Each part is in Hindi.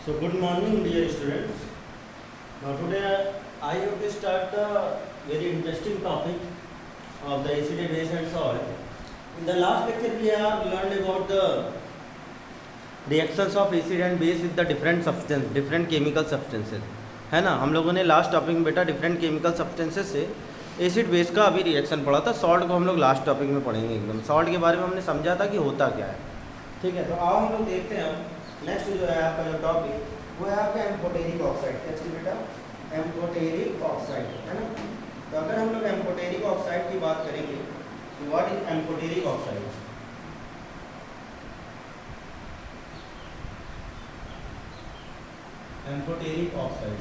So good morning dear students. Now today I have to start the very interesting topic of the acid, base and salt. In the last lecture we have learned about the reactions of acid and base with the different substance, different chemical substances, है ना। हम लोगों ने लास्ट टॉपिक में बेटा डिफरेंट केमिकल सब्सटेंसेस से एसिड बेस का अभी रिएक्शन पढ़ा था। सॉल्ट को हम लोग लास्ट टॉपिक में पढ़ेंगे। एकदम सॉल्ट के बारे में हमने समझा था कि होता क्या है, ठीक है। तो आओ हम लोग देखते हैं। नेक्स्ट जो है आपका जो टॉपिक वो है आपका एम्फोटेरिक ऑक्साइड। क्या चीज़ बेटा? एम्फोटेरिक ऑक्साइड, है ना। तो अगर हम लोग एम्फोटेरिक ऑक्साइड की बात करेंगे तो what is amphoteric oxide? Amphoteric oxide,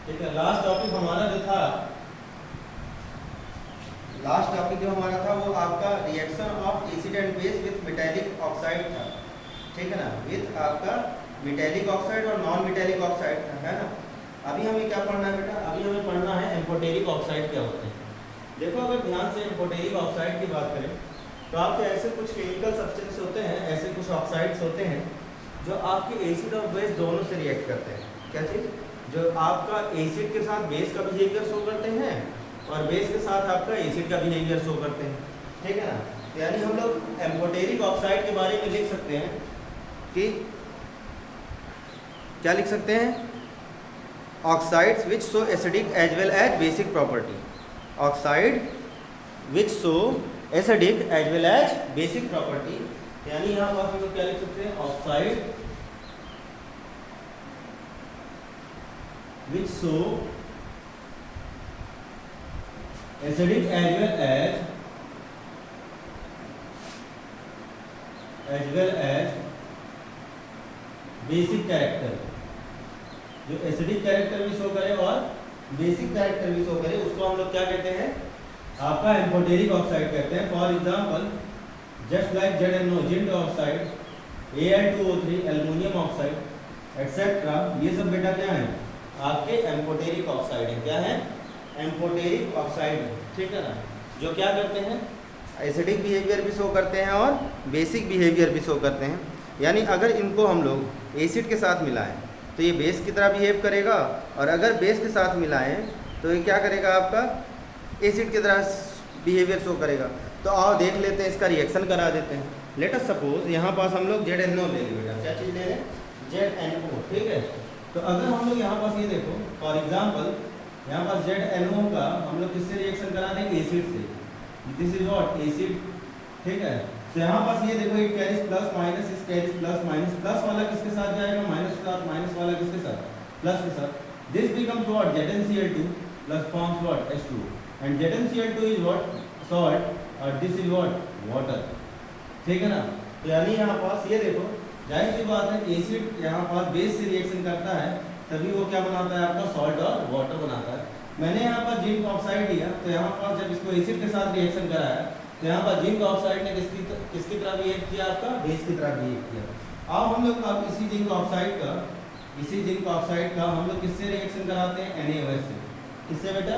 ठीक है। लास्ट टॉपिक हमारा जो था वो आपका reaction of acid and base with metallic oxide था, ठीक है ना। विथ आपका मेटेलिक ऑक्साइड और नॉन मेटेलिक ऑक्साइड था, है ना। अभी हमें क्या पढ़ना है बेटा? अभी हमें पढ़ना है एम्फोटेरिक ऑक्साइड क्या होते हैं। देखो अगर ध्यान से एम्फोटेरिक ऑक्साइड की बात करें तो आपके ऐसे कुछ केमिकल सब्सटेंस होते हैं, ऐसे कुछ ऑक्साइड्स होते हैं जो आपके एसिड और बेस दोनों से रिएक्ट करते हैं। क्या चीज़? जो आपका एसिड के साथ बेस का बिहेवियर शो करते हैं और बेस के साथ आपका एसिड का बिहेवियर शो करते हैं, ठीक है ना। यानी हम लोग एम्फोटेरिक ऑक्साइड के बारे में लिख सकते हैं कि क्या लिख सकते हैं? Oxides which show acidic as well as basic property. Oxide which show acidic as well as basic property, यानी यहाँ पर हम लोग क्या लिख सकते हैं? Oxide which show acidic as well as basic character। जो एसिडिक कैरेक्टर भी शो करे और बेसिक कैरेक्टर भी शो करे उसको हम लोग क्या कहते हैं? आपका एम्फोटेरिक ऑक्साइड कहते हैं। For example just like ZnO zinc oxide, Al2O3 aluminium oxide etcetera, ये सब बेटा क्या है? आपके एम्फोटेरिक ऑक्साइड है। क्या है? एम्फोटेरिक ऑक्साइड है, ठीक है ना। जो क्या करते हैं? एसिडिक बिहेवियर भी शो करते हैं और बेसिक बिहेवियर भी शो करते हैं। यानी अगर इनको हम लोग एसिड के साथ मिलाएं तो ये बेस की तरह बिहेव करेगा, और अगर बेस के साथ मिलाएं तो ये क्या करेगा? आपका एसिड की तरह बिहेवियर शो करेगा। तो आओ देख लेते हैं, इसका रिएक्शन करा देते हैं। लेट अस सपोज यहाँ पास हम लोग ZnO ले लें बेटा। क्या चीज़ ले लें? ZnO, ठीक है। तो अगर हम लोग यहाँ पास ये देखो फॉर एग्जांपल यहाँ पास ZnO का हम लोग किससे रिएक्शन करा देंगे? एसिड से। This is what? एसिड, ठीक है। तो यहाँ पास ये देखो इट कैरीज प्लस माइनस, इस कैरीज प्लस माइनस, प्लस वाला किसके साथ जाएगा? माइनस के साथ। माइनस वाला किसके साथ? प्लस के साथ। This becomes what? ZnCl2 plus forms what? H2 and ZnCl2 is what? Salt और दिस इज व्हाट? वाटर, ठीक है ना। तो यानी यहाँ पास ये देखो जाहिर सी बात है एसिड यहाँ पास बेस से रिएक्शन करता है तभी वो क्या बनाता है? आपका सॉल्ट और वाटर बनाता है। मैंने यहाँ पर जिंक ऑक्साइड लिया तो यहाँ पर जब इसको एसिड के साथ रिएक्शन कराया तो यहाँ पर जिंक ऑक्साइड ने किसकी तरह बिहेव किया? आपका बेस की तरह बिहेव किया। अब हम लोग अब इसी जिंक ऑक्साइड का हम लोग किससे रिएक्शन कराते हैं? NaOH से। किससे बेटा?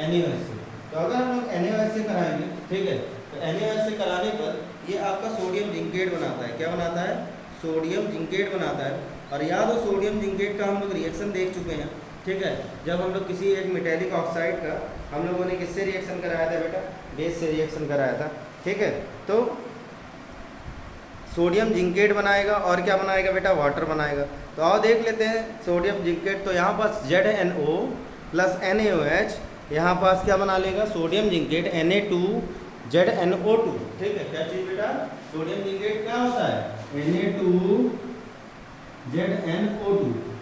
NaOH से। तो अगर हम लोग NaOH से कराएंगे, ठीक है, तो NaOH से कराने पर ये आपका सोडियम जिंकेट बनाता है। क्या बनाता है? सोडियम जिंकेट बनाता है। और याद हो सोडियम जिंकेट का हम लोग रिएक्शन देख चुके हैं, ठीक है। जब हम लोग किसी एक मेटेलिक ऑक्साइड का हम लोगों ने किससे रिएक्शन कराया था बेटा? बेस से रिएक्शन कराया था, ठीक है। तो सोडियम जिंकेट बनाएगा और क्या बनाएगा बेटा? वाटर बनाएगा। तो आओ देख लेते हैं सोडियम जिंकेट। तो यहाँ पास ZnO प्लस NaOH यहाँ पास क्या बना लेगा? सोडियम जिंकेट Na2ZnO2, ठीक है। क्या चीज़ बेटा? सोडियम जिंकेट क्या होता है? Na2ZnO2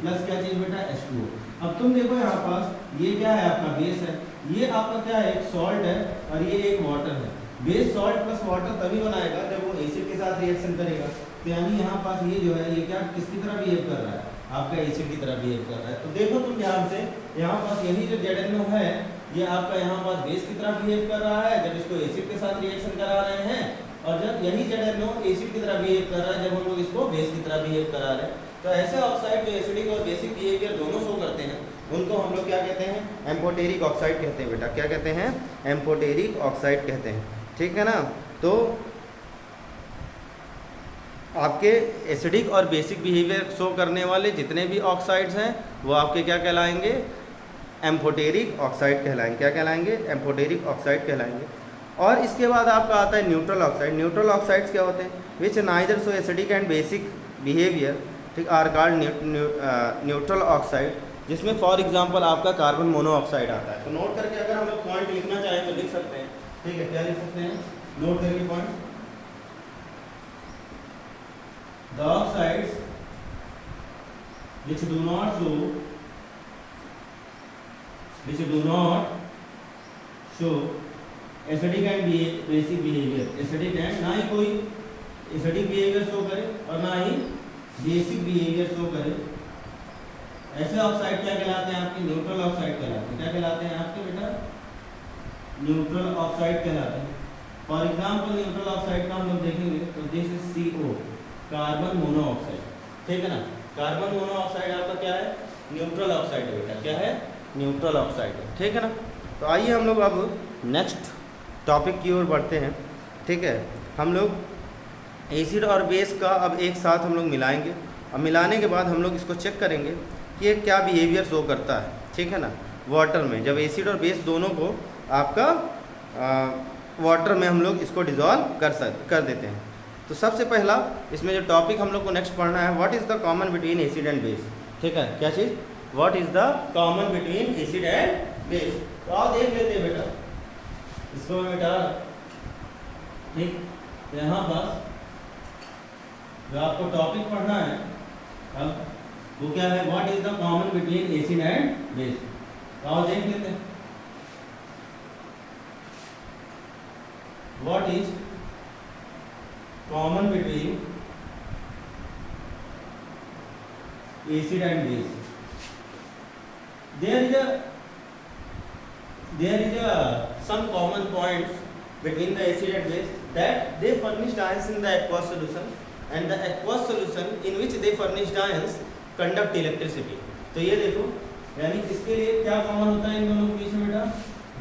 प्लस क्या चीज़ बेटा? H2O। अब तुम देखो यहाँ पास ये क्या है? आपका बेस है। ये आपका क्या है? एक सॉल्ट है और ये एक वाटर है। बेस सॉल्ट प्लस वाटर तभी बनाएगा जब वो एसिड के साथ रिएक्शन करेगा। तो यानी यहाँ पास ये जो है ये क्या किसकी तरह बिहेव कर रहा है? आपका एसिड की तरह बिहेव कर रहा है। तो देखो तुम ध्यान से यहाँ पास यही जो ZnO है ये आपका यहाँ पास बेस की तरह बिहेव कर रहा है जब इसको एसिड के साथ रिएक्शन करा रहे हैं, और जब यही ZnO एसिड की तरह बिहेव कर रहा है जब हम लोग इसको बेस की तरह बिहेव करा रहे हैं। तो ऐसे ऑक्साइड जो एसिडिक और बेसिक बिहेवियर दोनों शो करते हैं उनको हम लोग क्या कहते हैं? एम्फोटेरिक ऑक्साइड कहते हैं बेटा। क्या कहते हैं? एम्फोटेरिक ऑक्साइड कहते हैं, ठीक है ना। तो आपके एसिडिक और बेसिक बिहेवियर शो करने वाले जितने भी ऑक्साइड्स हैं वो आपके क्या कहलाएंगे, एम्फोटेरिक ऑक्साइड कहलाएंगे। क्या कहलाएंगे, एम्फोटेरिक ऑक्साइड कहलाएंगे। और इसके बाद आपका आता है न्यूट्रल ऑक्साइड। न्यूट्रल ऑक्साइड्स क्या होते हैं, which neither so acidic and basic behaviour, ठीक, आर कॉल्ड न्यूट्रल ऑक्साइड, जिसमें फॉर एग्जांपल आपका कार्बन मोनोऑक्साइड आता है। तो नोट करके अगर हम लोग पॉइंट लिखना चाहें तो लिख सकते हैं, ठीक है। क्या लिख सकते हैं, नोट करके point, the oxides which do not show acidic and basic behaviour, acidic and, ना ही कोई एसिडिक बिहेवियर शो करे और ना ही बेसिक बिहेवियर शो करे, ऐसे ऑक्साइड क्या कहलाते हैं आपके, न्यूट्रल ऑक्साइड कहलाते हैं। क्या कहलाते हैं आपके बेटा, न्यूट्रल ऑक्साइड कहलाते हैं। फॉर एग्जांपल न्यूट्रल ऑक्साइड का हम लोग देखेंगे तो this is CO, carbon monoxide, ठीक है ना। कार्बन मोनोऑक्साइड आपका क्या है, न्यूट्रल ऑक्साइड है बेटा, क्या है, न्यूट्रल ऑक्साइड है, ठीक है ना। तो आइए हम लोग अब नेक्स्ट टॉपिक की ओर बढ़ते हैं, ठीक है। हम लोग एसिड और बेस का अब एक साथ हम लोग मिलाएंगे और मिलाने के बाद हम लोग इसको चेक करेंगे कि ये क्या बिहेवियर शो करता है, ठीक है ना, वाटर में। जब एसिड और बेस दोनों को आपका वाटर में हम लोग इसको डिज़ोल्व कर देते हैं। तो सबसे पहला इसमें जो टॉपिक हम लोग को नेक्स्ट पढ़ना है, what is the common between acid and base, ठीक है। क्या चीज़, what is the common between acid and base. तो आओ देख लेते हैं बेटा, इसको मैं बेटा, ठीक, यहाँ पास जो आपको टॉपिक पढ़ना है अब वो क्या है, what is the common between acid and base. तो आओ देख लेते हैं, what is common between acid and base. there is a some common points between the acid and base, that they furnished ions in the aqueous solution and the aqueous solution in which they furnished ions conduct electricity। तो ये देखो, यानी इसके लिए क्या कॉमन होता है इन दोनों के बीच में बेटा,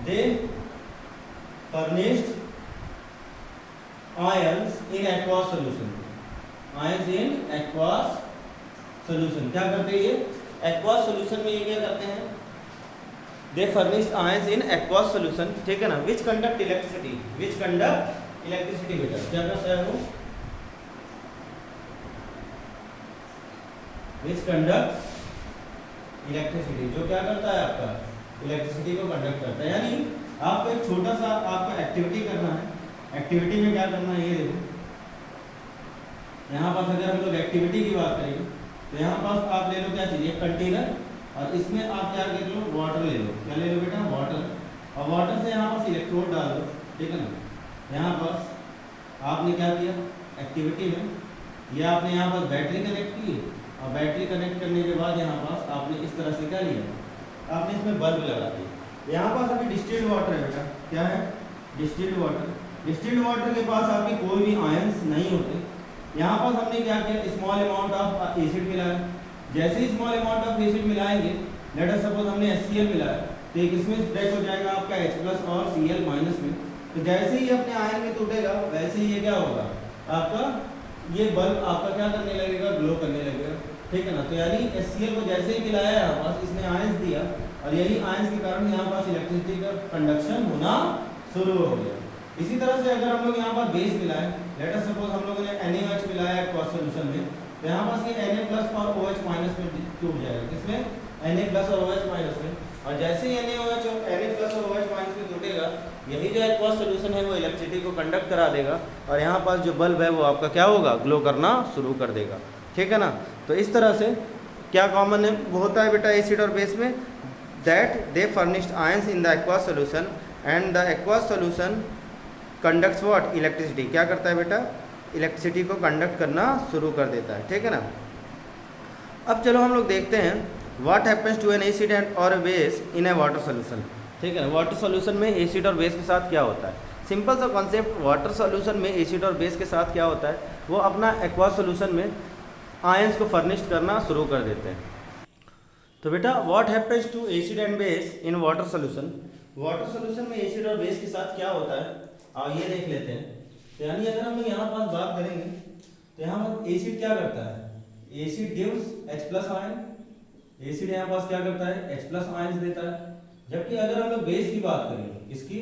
they furnished ions in aqueous solution, ions in aqueous solution। क्या करते हैं ये, aqueous solution में ये क्या करते हैं, they furnished ions in aqueous solution, ठीक है ना, which conduct electricity, which conduct electricity बेटा, क्या करता है वो, which conduct electricity, जो क्या करता है आपका, इलेक्ट्रिसिटी को कंडक्ट करता है। यानी आपको एक छोटा सा आपको एक्टिविटी करना है, एक्टिविटी में क्या करना है, ये देखो यहाँ पास अगर हम लोग एक्टिविटी की बात करेंगे तो यहाँ पास आप ले लो क्या चीज़, एक कंटेनर, और इसमें आप क्या कर लो, वाटर ले लो। क्या ले लो बेटा, वाटर, और वाटर से यहाँ पास इलेक्ट्रोड डाल दो, ठीक है ना। यहाँ पास आपने क्या किया एक्टिविटी में, ये आपने यहाँ पास बैटरी कनेक्ट की, और बैटरी कनेक्ट करने के बाद यहाँ पास आपने इस तरह से क्या लिया, आपने इसमें बल्ब लगा दिया। यहाँ पास अभी डिस्टिल्ड वाटर है बेटा, क्या है, डिस्टिल्ड वाटर। डिस्टिल्ड वाटर के पास आपके कोई भी आयंस नहीं होते। यहाँ पास हमने क्या किया, स्मॉल अमाउंट ऑफ एसिड मिलाया। जैसे ही स्मॉल अमाउंट ऑफ एसिड मिलाएंगे, लेट अस सपोज हमने HCl मिलाया, तो एक इसमें ब्रेक हो जाएगा आपका H+ और Cl- में। तो जैसे ही अपने आयन में टूटेगा वैसे ही ये क्या होगा, आपका ये बल्ब आपका क्या करने लगेगा, ग्लो करने लगेगा, ठीक है ना। तो यानी HCl को जैसे ही मिलाया यहाँ पास, इसने आयंस दिया, और यही आयंस के कारण यहाँ पास इलेक्ट्रिसिटी का कंडक्शन होना शुरू हो गया। इसी तरह से अगर हम लोग यहाँ पर बेस मिलाएं, लेट अस सपोज हम लोगों ने NaOH मिलाया एक्वस सॉल्यूशन में, तो यहाँ पास ये Na+ और OH- में टूट जाएगा, किसमें, Na+ और OH- में। और जैसे ही NaOH और Na+ और OH- में टूटेगा, यही जो एक्वस सॉल्यूशन है वो इलेक्ट्रिसिटी को कंडक्ट करा देगा, और यहाँ पास जो बल्ब है वो आपका क्या होगा, ग्लो करना शुरू कर देगा, ठीक है ना। तो इस तरह से क्या कॉमन है वो होता है बेटा एसिड और बेस में, that they furnished ions in the aqueous solution and the aqueous solution conducts what, electricity. क्या करता है बेटा, इलेक्ट्रिसिटी को कंडक्ट करना शुरू कर देता है, ठीक है ना। अब चलो हम लोग देखते हैं what happens to an acid and और base in a water solution, ठीक है ना। वाटर सॉल्यूशन में एसिड और बेस के साथ क्या होता है, सिंपल सा कॉन्सेप्ट, वाटर सॉल्यूशन में एसिड और बेस के साथ क्या होता है, वो अपना एक्वा सॉल्यूशन में आयंस को फर्निश्ड करना शुरू कर देते हैं। तो बेटा what happens to acid and base in water solution, water solution में एसिड और बेस के साथ क्या होता है, आओ ये देख लेते हैं। तो यानी अगर हम लोग यहाँ पास बात करेंगे तो यहाँ पर एसिड क्या करता है, acid gives H+ ion, acid यहाँ पास क्या करता है H+ आयन देता है। जबकि अगर हम लोग बेस की बात करेंगे, इसकी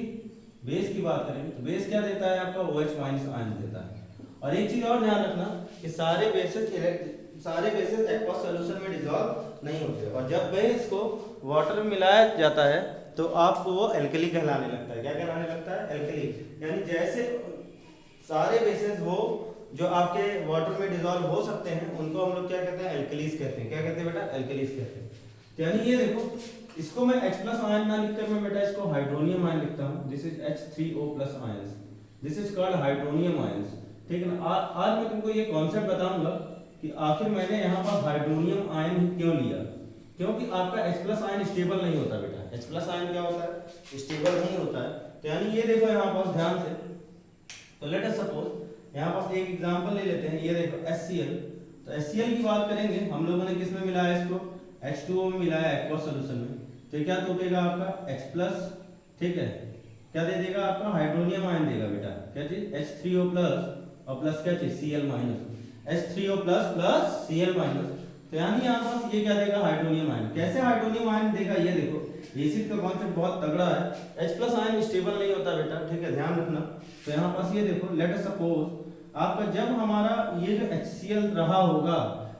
बेस की बात करेंगे तो बेस क्या देता है आपका OH- आयन देता है। और एक चीज और ध्यान रखना कि सारे बेसेस एक्वस सॉल्यूशन में डिसॉल्व नहीं होते, और जब बेस को वाटर में मिलाया जाता है तो आपको वो एल्कली कहलाने लगता है। क्या कहलाने लगता है, एल्कली। यानी जैसे सारे बेसेस वो जो आपके वाटर में डिसॉल्व हो सकते हैं उनको हम लोग क्या कहते हैं, एल्कलीज कहते हैं। क्या कहते हैं बेटा, एल्कलीज कहते हैं। तो यानी ये देखो, इसको मैं H+ आयन ना लिखकर मैं बेटा इसको हाइड्रोनियम आयन लिखता हूँ। This is H3O+ ions, this is called hydronium ions. ठीक है ना। आज मैं तुमको ये कॉन्सेप्ट बताऊंगा कि आखिर मैंने यहाँ पर हाइड्रोनियम आयन क्यों लिया, क्योंकि आपका H+ आयन स्टेबल नहीं होता बेटा। H+ आयन क्या होता है, स्टेबल नहीं होता है। तो यानी ये देखो यहाँ पर ध्यान से, तो लेट अस सपोज यहाँ पास एक एग्जांपल ले लेते हैं। ये देखो HCl, तो HCl की बात करेंगे, हम लोगों ने किस में मिलाया इसको, H2O में मिलाया एक्वस सॉल्यूशन में। तो क्या टूटेगा आपका H+, ठीक है, क्या दे देगा आपका हाइड्रोनियम आयन देगा बेटा। क्या चीज, H3O+ और प्लस क्या चीज Cl-, H3O+ प्लस Cl-। तो यानी यहाँ पास ये क्या देगा, हाइड्रोनियम आयन। कैसे हाइड्रोनियम आयन देगा, ये देखो एसिड का कॉन्सेप्ट बहुत तगड़ा है। H+ आयन स्टेबल नहीं होता बेटा, ठीक है, ध्यान रखना। तो यहाँ पास ये देखो, लेट अस सपोज आपका जब हमारा ये जो HCl रहा होगा,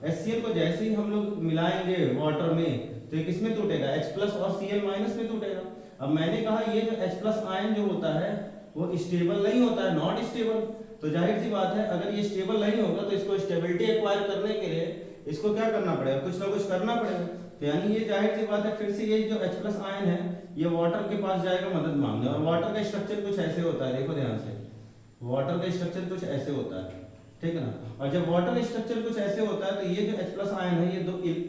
HCl को जैसे ही हम लोग मिलाएंगे वाटर में तो ये किसमें टूटेगा, H+ और Cl- में टूटेगा। अब मैंने कहा ये जो H+ आयन जो होता है वो स्टेबल नहीं होता है, नॉट स्टेबल। तो जाहिर सी बात है, अगर ये स्टेबल नहीं होगा तो इसको स्टेबिलिटी एक्वायर करने के लिए इसको क्या करना पड़ेगा, कुछ ना कुछ करना पड़ेगा। तो यानी ये जाहिर सी बात है, फिर से ये जो H+ आयन है ये वाटर के पास जाएगा मदद मांगने। और वाटर का स्ट्रक्चर कुछ ऐसे होता है, देखो ध्यान से, वाटर का स्ट्रक्चर कुछ ऐसे होता है, ठीक है ना। और जब वाटर स्ट्रक्चर कुछ ऐसे होता है तो ये जो H+ आयन है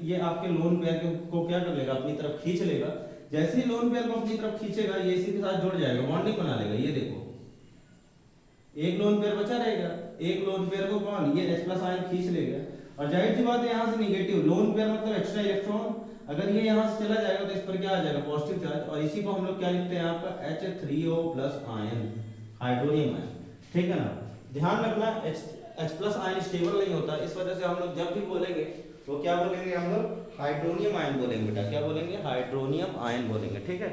ये आपके लोन पेयर को क्या कर लेगा, अपनी तरफ खींच लेगा। जैसे ही लोन पेयर को अपनी तरफ खींचेगा ये इसी के साथ जुड़ जाएगा, बॉन्डिंग बना लेगा। ये देखो एक लोन पेयर बचा रहेगा, एक लोन पेयर को कौन, ये H+ आयन खींच लेगा। और जाहिर सी बात है यहाँ से निगेटिव लोन पेयर मतलब एक्स्ट्रा इलेक्ट्रॉन, अगर ये यहाँ से चला जाएगा तो इस पर क्या आ जाएगा, पॉजिटिव चार्ज। और इसी को हम लोग क्या लिखते हैं आपका H3O+ आयन, हाइड्रोनियम आयन, ठीक है ना। ध्यान रखना H+ आयन स्टेबल नहीं होता, इस वजह से हम लोग जब भी बोलेंगे तो क्या बोलेंगे, हम लोग हाइड्रोनियम आयन बोलेंगे बेटा। क्या बोलेंगे, हाइड्रोनियम आयन बोलेंगे, ठीक है।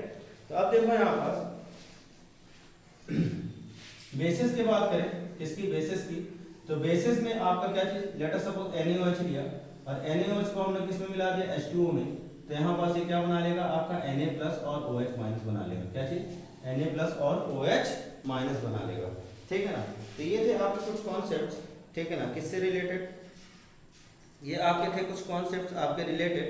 तो अब देखो यहाँ पास बेसिस की बात करें, किसकी, बेसिस की। तो बेसिस में आपका क्या चीज, लेट अस सपोज NaOH लिया और NaOH को हमने किस में मिला दिया, H2O में। तो यहाँ पास ये क्या बना लेगा आपका Na+ और OH- बना लेगा। क्या चीज, Na+ और OH- बना लेगा, ठीक है ना। तो ये थे आपके कुछ कॉन्सेप्ट्स, ठीक है ना, किससे रिलेटेड, ये आपके थे कुछ कॉन्सेप्ट्स आपके रिलेटेड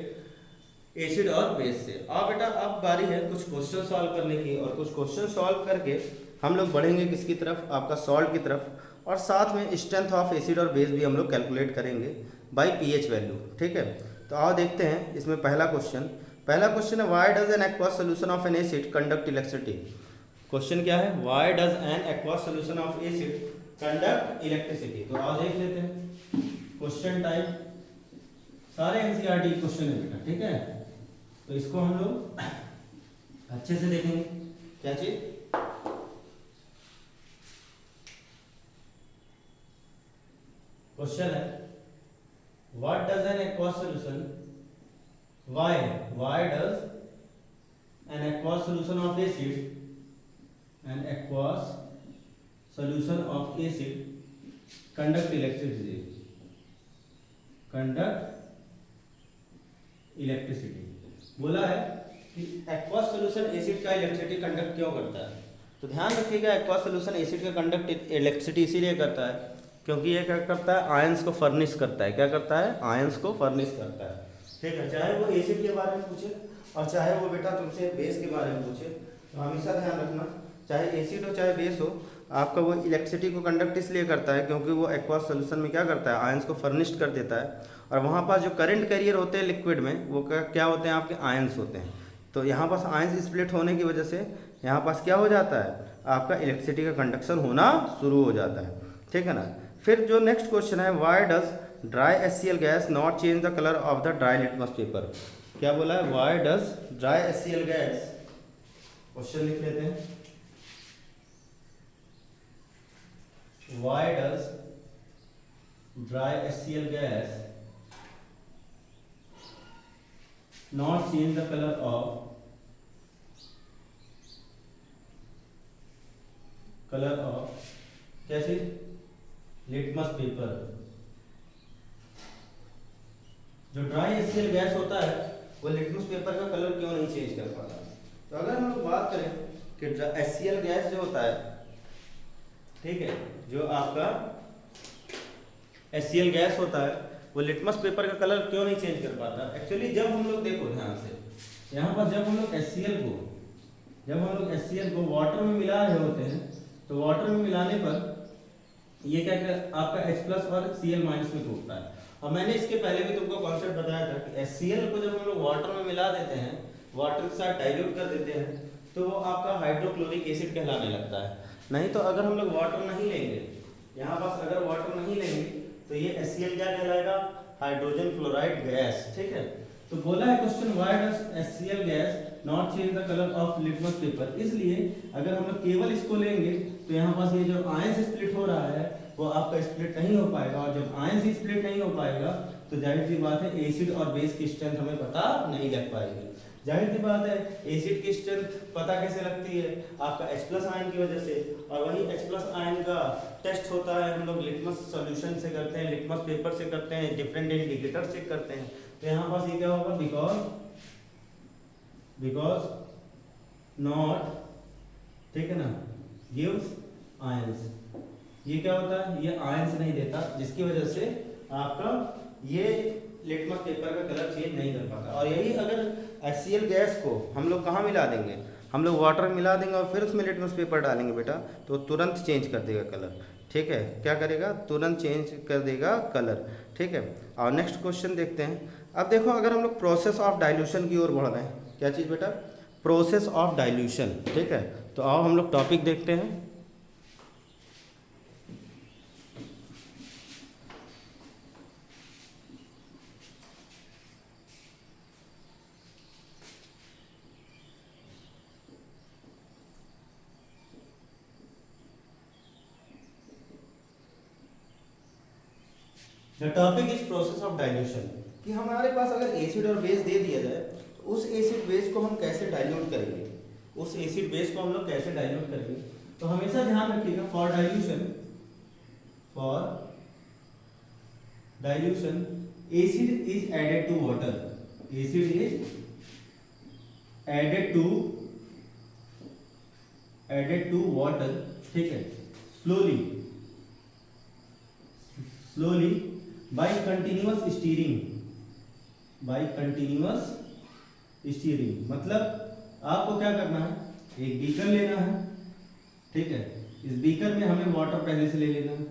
एसिड और बेस से। अब बेटा अब बारी है कुछ क्वेश्चन सॉल्व करने की, और कुछ क्वेश्चन सॉल्व करके हम लोग बढ़ेंगे किसकी तरफ, आपका सॉल्ट की तरफ। और साथ में स्ट्रेंथ ऑफ एसिड और बेस भी हम लोग कैलकुलेट करेंगे बाय pH वैल्यू, ठीक है। तो आओ देखते हैं इसमें पहला क्वेश्चन है, why does an aqueous solution of N acid conduct electricity. Question क्या है, why does an aqueous solution of acid conduct electricity. तो आओ देख लेते हैं क्वेश्चन टाइप, सारे NCERT क्वेश्चन है बेटा, ठीक है। तो इसको हम लोग अच्छे से देखेंगे। क्या चीज, क्वेश्चन है, what does an aqueous solution, why does an aqueous solution of acid, an aqueous solution of acid conduct electricity, बोला है कि एक्वस सोल्यूशन एसिड का इलेक्ट्रिसिटी कंडक्ट क्यों करता है। तो ध्यान रखिएगा, एक्वस सोल्यूशन एसिड का कंडक्ट इलेक्ट्रिसिटी इसीलिए करता है क्योंकि ये क्या करता है, आयंस को फर्निश करता है। क्या करता है, आयंस को फर्निश करता है, ठीक है। चाहे वो एसिड के बारे में पूछे और चाहे वो बेटा तुमसे बेस के बारे में पूछे, तो हमेशा ध्यान रखना, चाहे एसिड हो चाहे बेस हो, आपका वो इलेक्ट्रिसिटी को कंडक्ट इसलिए करता है क्योंकि वो एक्वस सोल्यूशन में क्या करता है, आयंस को फर्निश्ड कर देता है। और वहाँ पास जो करंट कैरियर होते हैं लिक्विड में, वो क्या होते हैं, आपके आयंस होते हैं। तो यहाँ पास आयंस स्प्लिट होने की वजह से यहाँ पास क्या हो जाता है, आपका इलेक्ट्रिसिटी का कंडक्शन होना शुरू हो जाता है, ठीक है ना। फिर जो नेक्स्ट क्वेश्चन है, why does dry HCl gas not change the colour of the dry litmus paper. क्या बोला है, why does dry HCl gas, question लिख लेते हैं, why does dry HCl gas not change the color of कैसे लिटमस पेपर। जो ड्राई HCl गैस होता है वो लिटमस पेपर का कलर क्यों नहीं चेंज कर पाता। तो अगर हम लोग बात करें कि HCl गैस जो होता है, ठीक है, जो आपका HCl गैस होता है वो लिटमस पेपर का कलर क्यों नहीं चेंज कर पाता। एक्चुअली जब हम लोग देखो ध्यान से, यहाँ पर जब हम लोग HCl को वाटर में मिला रहे होते हैं तो वाटर में मिलाने पर ये क्या आपका H+ और Cl- में टूटता है। और मैंने इसके पहले भी तुमको कॉन्सेप्ट बताया था कि HCl को जब हम लोग वाटर में मिला देते हैं, वाटर के साथ डाइल्यूट कर देते हैं, तो वो आपका हाइड्रोक्लोरिक एसिड कहलाने लगता है। नहीं तो अगर हम लोग वाटर नहीं लेंगे, यहाँ पास अगर वाटर नहीं लेंगे तो ये HCl क्या कहलाएगा, हाइड्रोजन क्लोराइड गैस। ठीक है, तो बोला है question why does HCl gas not change the colour of litmus paper. इसलिए अगर हम लोग केवल इसको लेंगे तो यहाँ पास ये जो आयन स्प्लिट हो रहा है वो आपका स्प्लिट नहीं हो पाएगा, और जब आयन से स्प्लिट नहीं हो पाएगा तो जाहिर सी बात है एसिड और बेस की स्ट्रेंथ हमें पता नहीं लग पाएगी। जाहिर सी बात है एसिड की स्ट्रेंथ पता कैसे लगती है, आपका H+ आयन की वजह से, और वही H+ आयन का टेस्ट होता है हम लोग लिटमस सॉल्यूशन से करते हैं, लिटमस पेपर से करते हैं, डिफरेंट इंडिकेटर से करते हैं। तो यहाँ पास ये क्या होगा, बिकॉज नॉट, ठीक है ना, गिव्स आयंस। ये क्या होता है, ये आयंस नहीं देता, जिसकी वजह से आपका ये लिटमस पेपर का कलर चेंज नहीं कर पाता। और यही अगर HCl गैस को हम लोग कहाँ मिला देंगे, हम लोग वाटर में मिला देंगे और फिर उसमें लिटमस पेपर डालेंगे बेटा, तो तुरंत चेंज कर देगा कलर। ठीक है, क्या करेगा, तुरंत चेंज कर देगा कलर। ठीक है, और नेक्स्ट क्वेश्चन देखते हैं। अब देखो अगर हम लोग प्रोसेस ऑफ डाइल्यूशन की ओर बढ़ रहे हैं, क्या चीज़ बेटा, प्रोसेस ऑफ डाइल्यूशन। ठीक है, तो आओ हम लोग टॉपिक देखते हैं। The topic is process of dilution. कि हमारे पास अगर एसिड और बेस दे दिया जाए तो उस एसिड बेस को हम कैसे डाइल्यूट करेंगे, उस एसिड बेस को हम लोग कैसे डाइल्यूट करेंगे। तो हमेशा ध्यान रखिएगा, for dilution acid is added to water, acid is added to water. ठीक है, स्लोली by continuous स्टीयरिंग। मतलब आपको क्या करना है, एक बीकर लेना है। ठीक है, इस बीकर में हमें वाटर पहले से ले लेना है,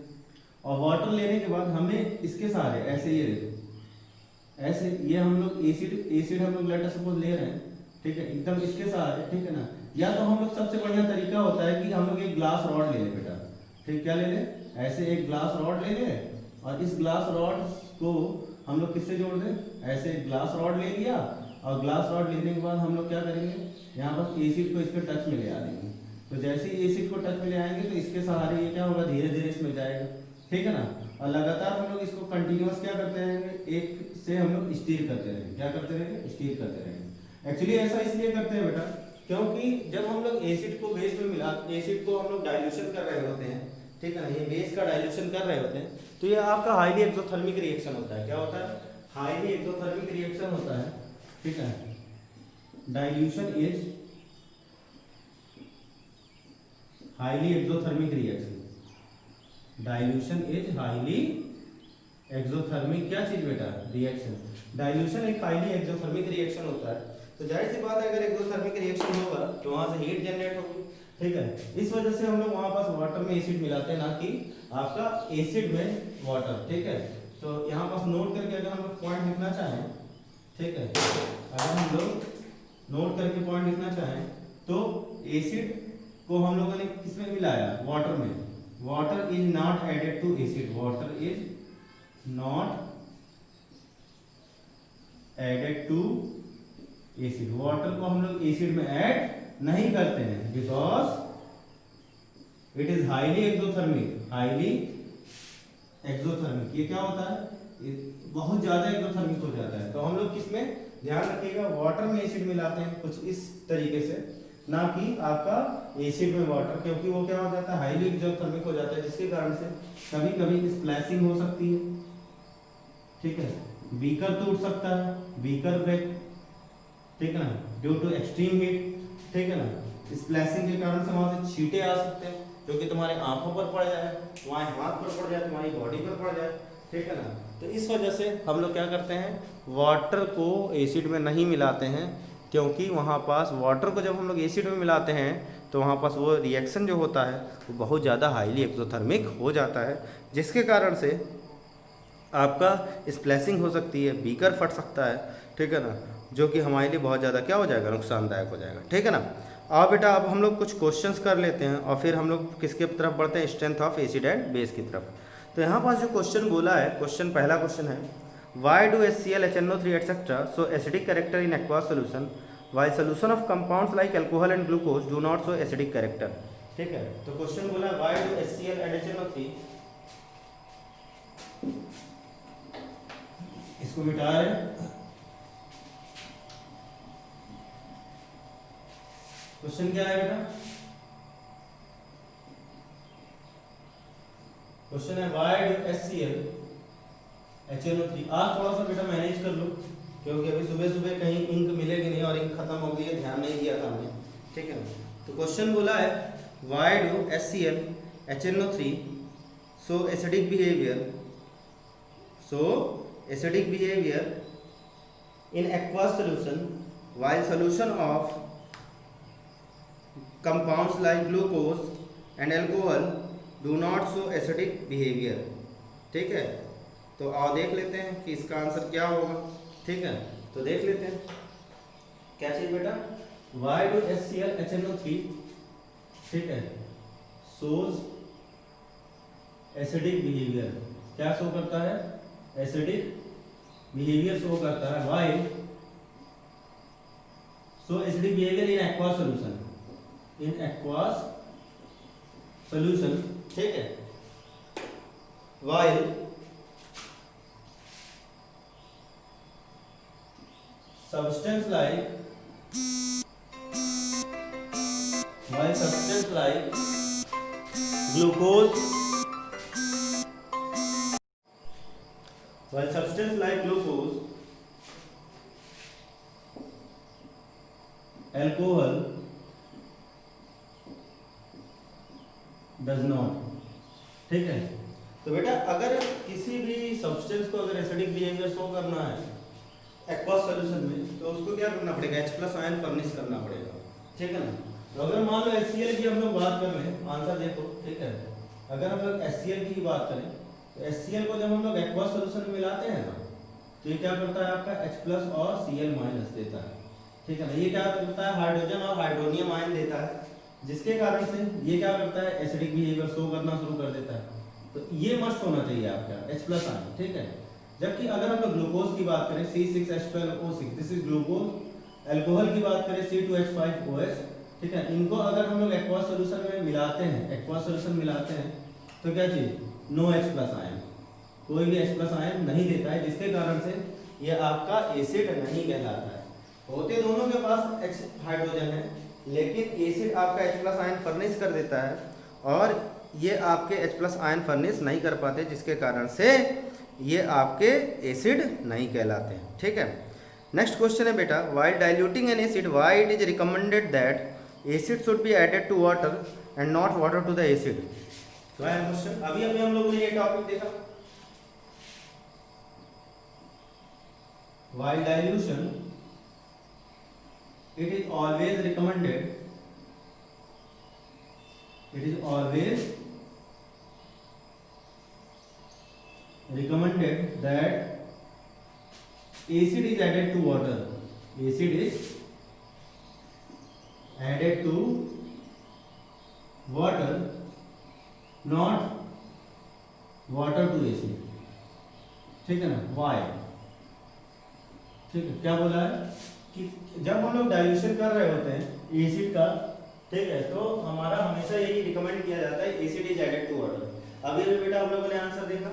और वाटर लेने के बाद हमें इसके सहारे ऐसे, ये देखो ऐसे, ये हम लोग एसिड हम लोग लेट सपोज ले रहे हैं। ठीक है, एकदम इसके सहारे। ठीक है ना, या तो हम लोग सबसे बढ़िया तरीका होता है कि हम लोग एक ग्लास रॉड ले लें बेटा। ठीक, क्या ले लें, ऐसे एक ग्लास रॉड ले लें, और इस ग्लास रॉड को हम लोग किससे जोड़ दें, ऐसे ग्लास रॉड ले लिया, और ग्लास रॉड लेने के बाद हम लोग क्या करेंगे, यहाँ पर एसिड को इसके टच में ले आ देंगे। तो जैसे ही एसिड को टच में ले आएंगे तो इसके सहारे ये क्या होगा, धीरे धीरे इसमें जाएगा। ठीक है ना, और लगातार हम लोग इसको कंटिन्यूअस क्या करते रहेंगे, एक से हम लोग स्टीर करते रहेंगे। क्या करते रहेंगे, स्टीर करते रहेंगे। एक्चुअली ऐसा इसलिए करते हैं बेटा क्योंकि जब हम लोग एसिड को बेस में मिला, एसिड को हम लोग डाइल्यूशन कर रहे होते हैं। ठीक है ना, ये बेस का डाइल्यूशन कर रहे होते हैं, तो ये आपका हाईली एक्सोथर्मिक रिएक्शन होता है। क्या होता है, हाईली एक्सोथर्मिक रिएक्शन होता है। ठीक है, dilution is highly exothermic reaction, dilution is highly exothermic क्या चीज बेटा, रिएक्शन। डाइल्यूशन एक हाईली एक्सोथर्मिक रिएक्शन होता है। तो जाहिर सी बात है अगर एक्सोथर्मिक रिएक्शन होगा तो वहां से हीट जनरेट होगी। ठीक है, इस वजह से हम लोग वहां पास वाटर में एसिड मिलाते हैं, ना कि आपका एसिड में वाटर। ठीक है, तो यहाँ पास नोट करके अगर हम लोग पॉइंट लिखना चाहें, ठीक है, अगर हम लोग नोट करके पॉइंट लिखना चाहें तो एसिड को हम लोगों ने किसमें मिलाया, वाटर में। Water is not added to acid, water is not added to acid. Water को हम लोग एसिड में ऐड नहीं करते हैं because it is highly exothermic, highly exothermic, ये क्या होता है, ये बहुत ज़्यादा एक्सोथर्मिक हो जाता है। तो हम लोग किस में ध्यान रखिएगा, वाटर में एसिड मिलाते हैं कुछ इस तरीके से, ना कि आपका एसिड में वाटर, क्योंकि वो क्या हो जाता है, हाईली एक्सोथर्मिक हो जाता है, जिसके कारण से कभी कभी स्प्लैशिंग हो सकती है, ठीक है, बीकर टूट सकता है, बीकर ब्रेक, ठीक है ना, ड्यू टू एक्सट्रीम हीट, ठीक है ना, स्प्लैशिंग के कारण से वहां से छींटे आ सकते हैं जो कि तुम्हारे आंखों पर पड़ जाए, तुम्हारे हाथ पर पड़ जाए, तुम्हारी बॉडी पर पड़ जाए, ठीक है ना। तो इस वजह से हम लोग क्या करते हैं, वाटर को एसिड में नहीं मिलाते हैं, क्योंकि वहाँ पास वाटर को जब हम लोग एसिड में मिलाते हैं तो वहाँ पास वो रिएक्शन जो होता है वो बहुत ज़्यादा हाईली एक्सोथर्मिक हो जाता है, जिसके कारण से आपका स्प्लैशिंग हो सकती है, बीकर फट सकता है, ठीक है ना, जो कि हमारे लिए बहुत ज़्यादा क्या हो जाएगा, नुकसानदायक हो जाएगा, ठीक है ना। आओ बेटा अब हम लोग कुछ क्वेश्चंस कर लेते हैं और फिर हम लोग किसके तरफ बढ़ते हैं, strength of acid and base की तरफ। तो यहाँ पास जो क्वेश्चन बोला है, क्वेश्चन पहला क्वेश्चन है, why do HCl HNO3 etcetera so acidic character in aqueous solution why solution of compounds like alcohol and glucose do not so acidic character, ठीक है। तो क्वेश्चन बोला है why do HCl and HNO3, इसको मिटा रहे हैं। क्वेश्चन क्या है बेटा, क्वेश्चन है वाई डू HCl HNO3, आज थोड़ा सा बेटा मैनेज कर लो, क्योंकि अभी सुबह सुबह कहीं इंक मिलेगी नहीं और इंक खत्म हो गई है, ध्यान नहीं दिया था हमने, ठीक है। तो क्वेश्चन बोला है why do HCl HNO3 so acidic behaviour in aqueous solution while solution of compounds like glucose and alcohol do not show acidic behavior, ठीक है। तो आओ देख लेते हैं कि इसका आंसर क्या होगा, ठीक है। तो देख लेते हैं क्या चीज बेटा, why do HCl HNO3, ठीक है, shows acidic behavior, क्या शो करता है, एसिडिक बिहेवियर शो करता है, why so acidic behaviour in aqueous solution, ठीक है, while substance like glucose, while substance like glucose, alcohol does not, ठीक है। तो बेटा अगर किसी भी सब्सटेंस को अगर एसिडिक बिहेवियर शो करना है एक्वास सॉल्यूशन में, तो उसको क्या करना पड़ेगा, H+ आयन फर्निश करना पड़ेगा, ठीक है ना। तो अगर मान लो HCl की हम लोग बात कर रहे हैं, आंसर देखो, ठीक है, अगर हम लोग HCl की बात करें तो HCl को जब हम लोग एक्वास सॉल्यूशन में मिलाते हैं ना, तो ये क्या करता है, आपका H+ और Cl- देता है, ठीक है ना। ये क्या करता है, हाइड्रोजन और हाइड्रोनियम आयन देता है, जिसके कारण से ये क्या करता है, एसिडिक बिहेवियर शो करना शुरू कर देता है। तो ये मस्ट होना चाहिए आपका H+ आयन, ठीक है। जबकि अगर हम लोग ग्लूकोज की बात करें C6H12O6, this is glucose, alcohol की बात करें C2H5OH, ठीक है, इनको अगर हम लोग एक्वास सॉल्यूशन में मिलाते हैं, तो क्या चीज, नो H+ आयन, कोई भी H+ आयन नहीं देता है, जिसके कारण से ये आपका एसिड नहीं कहलाता है। होते दोनों के पास H हाइड्रोजन है, लेकिन एसिड आपका H+ आयन फर्निश कर देता है और ये आपके H+ आयन फर्निश नहीं कर पाते, जिसके कारण से ये आपके एसिड नहीं कहलाते हैं, ठीक है। नेक्स्ट क्वेश्चन है बेटा, while diluting an acid why it is recommended that acid should be added to water and not water to the acid. तो क्वेश्चन अभी हम लोगों ने ये टॉपिक देखा, while dilution it is always recommended that acid is added to water, not water to acid, ठीक है ना। why, ठीक है, क्या बोला है कि जब हम लोग डाइल्यूशन कर रहे होते हैं एसिड का, ठीक है, तो हमारा हमेशा यही रिकमेंड किया जाता है acid is added to water. अभी भी बेटा हम लोगों ने आंसर देखा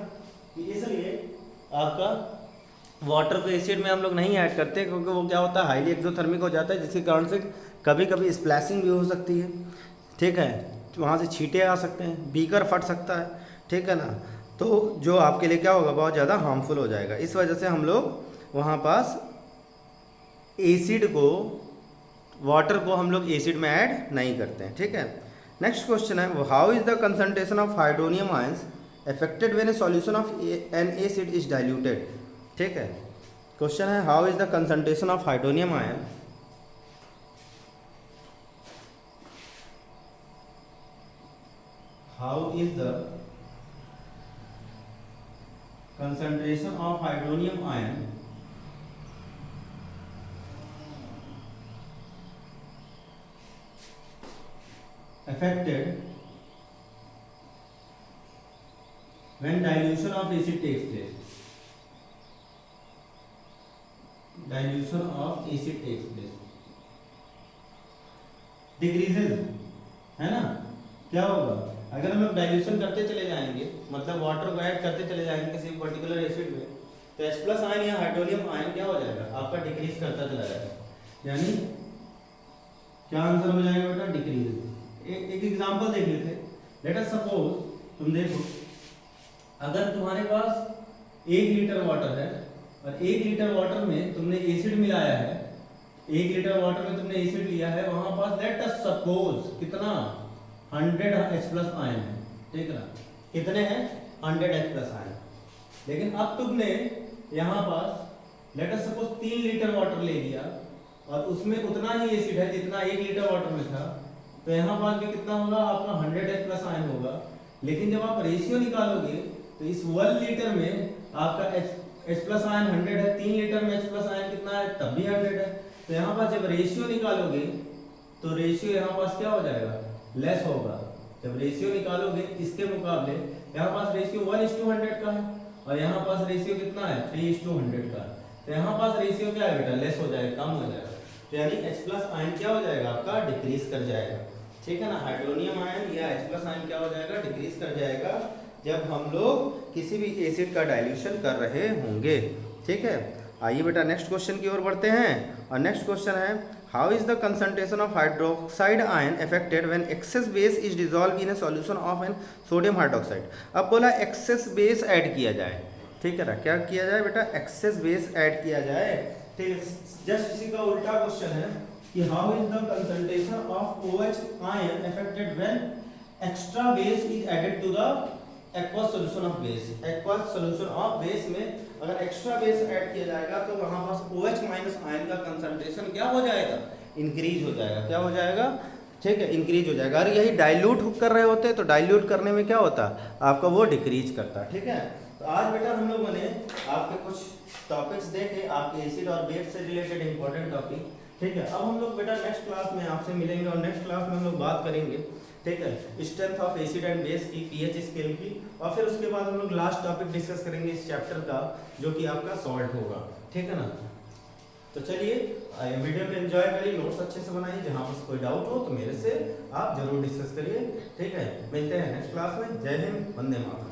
कि इसलिए आपका वाटर को एसिड में हम लोग नहीं ऐड करते, क्योंकि वो क्या होता है, हाईली एक्सोथर्मिक हो जाता है, जिसके कारण से कभी कभी स्प्लैशिंग भी हो सकती है, ठीक है, वहाँ से छींटे आ सकते हैं, बीकर फट सकता है, ठीक है ना, तो जो आपके लिए क्या होगा, बहुत ज़्यादा हार्मफुल हो जाएगा। इस वजह से हम लोग वहाँ पास एसिड को, वाटर को हम लोग एसिड में ऐड नहीं करते हैं, ठीक है। नेक्स्ट क्वेश्चन है, how is the concentration of hydronium ions affected when A solution of N acid is diluted, ठीक है। क्वेश्चन है, how is the concentration of hydronium ion how is the concentration of hydronium ion affected when dilution of acid takes place, dilution of acid takes place, decreases, है ना, क्या होगा, अगर हम लोग डाइल्यूशन करते चले जाएंगे, मतलब वाटर को ऐड करते चले जाएंगे किसी पर्टिकुलर एसिड में, तो H प्लस आयन या हाइड्रोनियम आयन क्या हो जाएगा, आपका डिक्रीज करता चला जाएगा, यानी क्या आंसर हो जाएगा बेटा, डिक्रीज। एक एग्जांपल देख लेते हैं, लेट अस सपोज, तुम देखो अगर तुम्हारे पास 1 लीटर वाटर है और 1 लीटर वाटर में तुमने एसिड मिलाया है, 1 लीटर वाटर में तुमने एसिड लिया है, वहां पास लेट अस सपोज कितना 100 H प्लस आयन है, ठीक है ना, कितने हैं 100 H प्लस आयन, लेकिन अब तुमने यहाँ पास let us suppose 3 litre water ले लिया और उसमें उतना ही एसिड है जितना 1 लीटर वाटर में था, तो यहाँ पास भी कितना होगा, आपका 100 H प्लस आयन होगा, लेकिन जब आप रेशियो निकालोगे तो इस 1 लीटर में आपका H प्लस आयन 100 है, 3 लीटर में H प्लस आयन कितना है, तब भी 100 है, तो यहाँ पास जब रेशियो निकालोगे तो रेशियो यहाँ पास क्या हो जाएगा, लेस होगा। जब रेशियो निकालोगे इसके मुकाबले यहाँ पास रेशियो 1:100 का है और यहाँ पास रेशियो कितना है 3:100 का, तो यहाँ पास रेशियो क्या है बेटा, लेस हो जाएगा, कम हो जाएगा, तो यानी H प्लस आयन क्या हो जाएगा, आपका डिक्रीज कर जाएगा, ठीक है ना, हाइड्रोनियम आयन या H प्लस आयन क्या हो जाएगा, डिक्रीज कर जाएगा जब हम लोग किसी भी एसिड का डाइल्यूशन कर रहे होंगे, ठीक है। आइए बेटा नेक्स्ट क्वेश्चन की ओर बढ़ते हैं, और नेक्स्ट क्वेश्चन है, how is the concentration of hydroxide ion affected when excess base is dissolve in a solution of an sodium hydroxide. अब बोला एक्सेस बेस ऐड किया जाए, ठीक है ना, क्या किया जाए बेटा, एक्सेस बेस ऐड किया जाए, ठीक है। जस्ट इसी का उल्टा क्वेश्चन है कि how is the concentration of OH ion affected when extra base is added to the aqueous solution of base. Aqueous solution of base में अगर एक्स्ट्रा बेस ऐड किया जाएगा तो वहां पास OH माइनस आयन का कंसंट्रेशन क्या हो जाएगा, इंक्रीज हो जाएगा, क्या हो जाएगा, ठीक है, इंक्रीज हो जाएगा। अगर यही डाइल्यूट कर रहे होते तो डाइल्यूट करने में क्या होता, आपका वो डिक्रीज करता, ठीक है। तो आज बेटा हम लोगों ने आपके कुछ टॉपिक्स देखे, आपके एसिड और बेस से रिलेटेड इंपॉर्टेंट टॉपिक, ठीक है। अब हम लोग बेटा नेक्स्ट क्लास में आपसे मिलेंगे और नेक्स्ट क्लास में हम लोग बात करेंगे, ठीक है, strength of acid and base की, पीएच स्केल की, और फिर उसके बाद हम लोग लास्ट टॉपिक डिस्कस करेंगे इस चैप्टर का, जो कि आपका सॉल्ट होगा, ठीक है ना। तो चलिए वीडियो को एंजॉय करिए, नोट्स अच्छे से बनाइए, जहाँ पर कोई डाउट हो तो मेरे से आप जरूर डिस्कस करिए, ठीक है। मिलते हैं नेक्स्ट क्लास में। जय हिंद, वंदे मातरम।